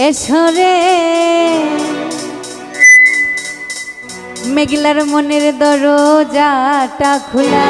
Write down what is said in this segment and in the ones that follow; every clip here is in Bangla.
এসো রে মেঘলার মনের দরজাটা খোলা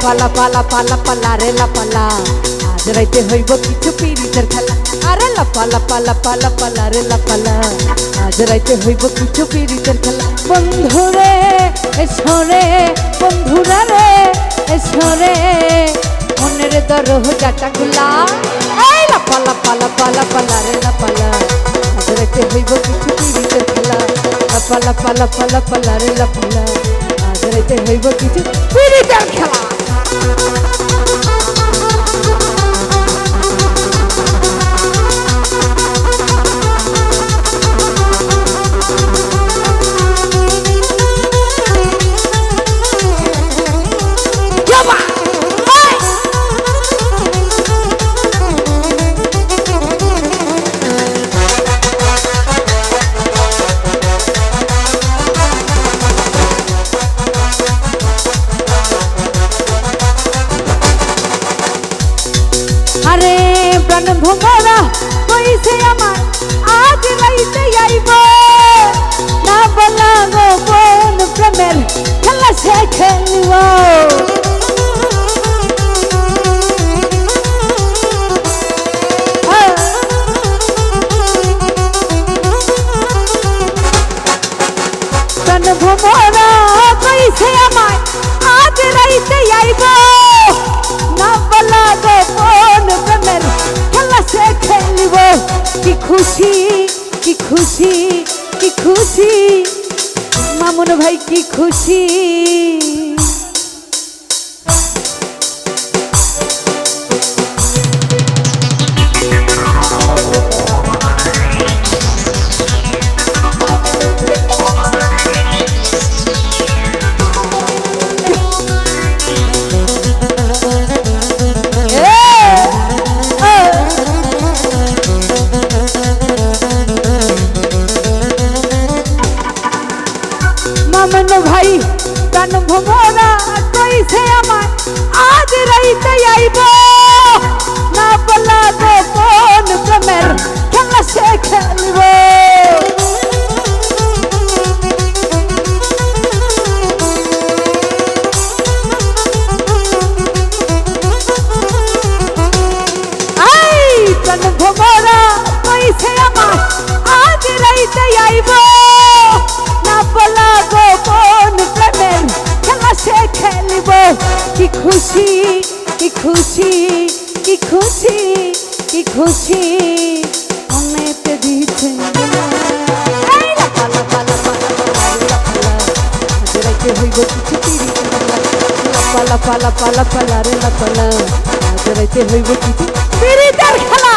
পালা পালা পালা পালা রে লাপালা আজ রাইতে হইব কিছু পিরিতের খেলা আরে লাপালা পালা পালা পালা রে লাপালা আজ রাইতে হইব কিছু পিরিতের খেলা বন্ধুরে এসো রে বন্ধুরা রে এসো রে মনের দরজাটা খোলা এই লাপালা পালা পালা পালা রে লাপালা আজ রাইতে হইব কিছু পিরিতের খেলা লাপালা পালা পালা পালা রে লাপালা আজ রাইতে হইব কিছু পিরিতের খেলা আরে প্রাণ ভোমরা কইছে আমার আজ রাইতে আইব না বলা গো কোন প্রেমের খেলা সে খেলব প্রাণ ভোমরা কইছে আমার আজ রাইতে আইব না বলা গো কোন প্রেমের খেলা সে খেলিব কি খুশি কি খুশি কি খুশি মামুন ভাই কি খুশি মামুন ভাই প্রাণ ভোমরা কইছে আমার আজ রাইতে আইব না বলা গো কোন প্রেমের খেলা সে খেলব প্রাণ ভোমরা কইছে আমার আজ রাইতে আইব না বলা গো কোন প্রেমের খেলা সে খেলব কি খুশি কি খুশি কি খুশি কি খুশি মনেতে দিচ্ছে হইব কিছু পালা পালা পালা পালা রে লাপালা আজ রাইতে হইব কিছু পিরিতের খেলা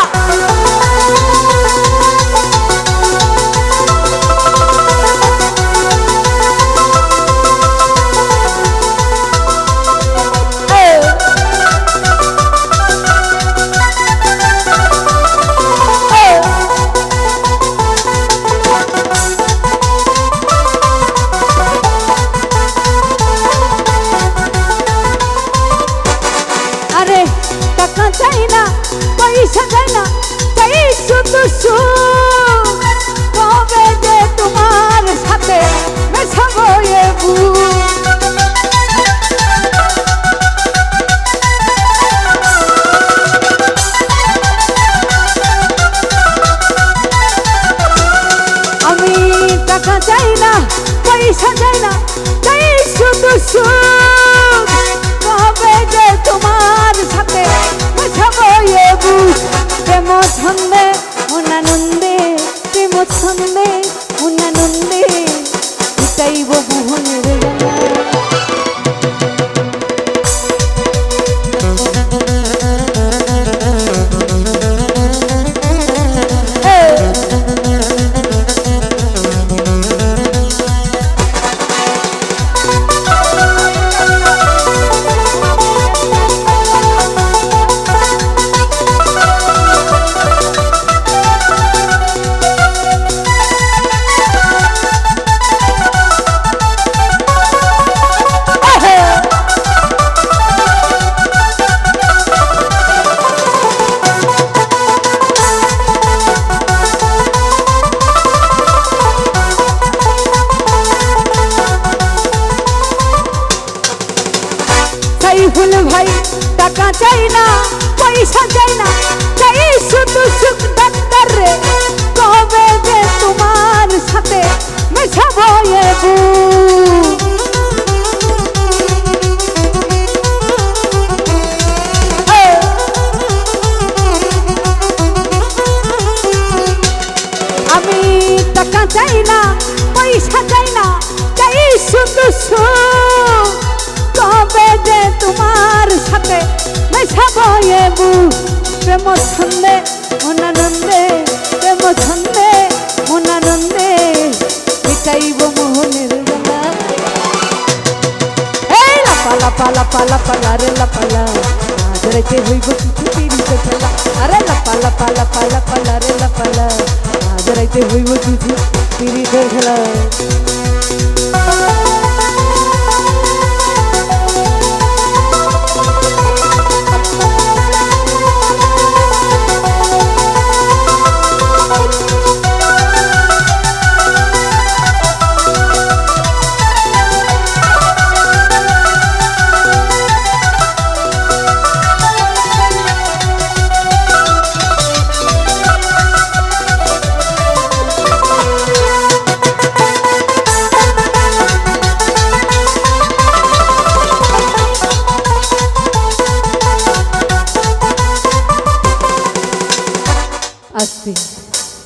টাকা চাই না পয়সা চাই না চাই শুধু মোহনের জ্বালা। সাইফুল ভাই টাকা চাই না, পয়সা চাই না, চাই শুধু সুখ। ডাক্তার রে কবে যে তোমার সাথে মেশাবো এ বুক। আমি টাকা চাই না, পয়সা চাই না, চাই শুধু সুখ। কবে যে তোমার সাথে মেশাবো এ বুক। প্রেম ছন্দে মনানন্দে, প্রেম ছন্দে মনানন্দে মিটাইব মোহনের জ্বালা। এই লাপা লাপা লাপা লাপা রে লাপালা, আজ রাইতে হইব কিছু পিরিতের খেলা। আরে লাপা লাপা লাপা লাপা রে লাপালা, আজ রাইতে হইব কিছু পিরিতের খেলা।